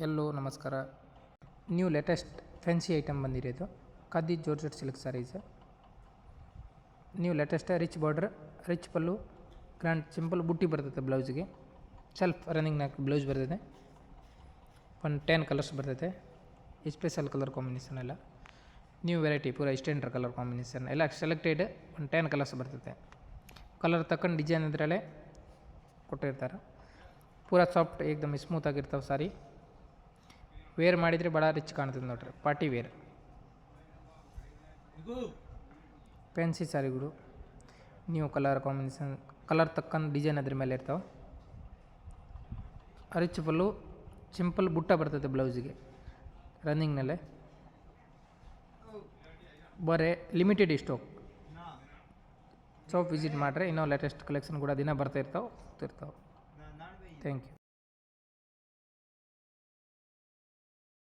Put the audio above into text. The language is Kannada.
ಎಲ್ಲೋ ನಮಸ್ಕಾರ. ನ್ಯೂ ಲೇಟೆಸ್ಟ್ ಫ್ಯಾನ್ಸಿ ಐಟಮ್ ಬಂದಿರೋದು khadi georgette silk sarees. New latest rich border, rich pallu, grand simple ಬುಟ್ಟಿ ಬರ್ತೈತೆ ಬ್ಲೌಸ್ಗೆ. ಸೆಲ್ಫ್ ರನ್ನಿಂಗ್ ನಾಲ್ಕು ಬ್ಲೌಸ್ ಬರ್ತೈತೆ. ಒಂದು 10 ಕಲರ್ಸ್ ಬರ್ತೈತೆ. ಸ್ಪೆಷಲ್ ಕಲರ್ ಕಾಂಬಿನೇಷನ್ ಎಲ್ಲ ನ್ಯೂ ವೆರೈಟಿ, ಪೂರ ಸ್ಟ್ಯಾಂಡರ್ಡ್ ಕಲರ್ ಕಾಂಬಿನೇಷನ್ ಎಲ್ಲ ಸೆಲೆಕ್ಟೆಡ್. ಒಂದು 10 ಕಲರ್ಸ್ ಬರ್ತೈತೆ. ಕಲರ್ ತಕ್ಕಂಡು ಡಿಸೈನ್ ಇದ್ರಲ್ಲೇ ಕೊಟ್ಟಿರ್ತಾರೆ. ಪೂರ ಸಾಫ್ಟ್ ಏಕದಮ್ ಸ್ಮೂತ್ ಆಗಿರ್ತಾವೆ ಸಾರಿ. ವೇರ್ ಮಾಡಿದರೆ ಭಾಳ ರಿಚ್ ಕಾಣ್ತದೆ ನೋಡ್ರಿ. ಪಾರ್ಟಿ ವೇರ್ ಫ್ಯಾನ್ಸಿ ಸ್ಯಾರಿಗಳು ನ್ಯೂ ಕಲರ್ ಕಾಂಬಿನೇಷನ್, ಕಲರ್ ತಕ್ಕಂದು ಡಿಸೈನ್ ಅದ್ರ ಮೇಲೆ ಇರ್ತಾವೆ. ರಿಚ್ ಫುಲ್ಲು ಸಿಂಪಲ್ ಬುಟ್ಟ ಬರ್ತದೆ ಬ್ಲೌಸಿಗೆ ರನ್ನಿಂಗ್ನಲ್ಲೇ. ಬರೀ ಲಿಮಿಟೆಡ್ ಸ್ಟಾಕ್. ಶಾಪ್ ವಿಸಿಟ್ ಮಾಡಿದ್ರೆ ಇನ್ನೂ ಲೇಟೆಸ್ಟ್ ಕಲೆಕ್ಷನ್ ಕೂಡ ದಿನ ಬರ್ತಾ ಇರ್ತಾವೆ. Thank you.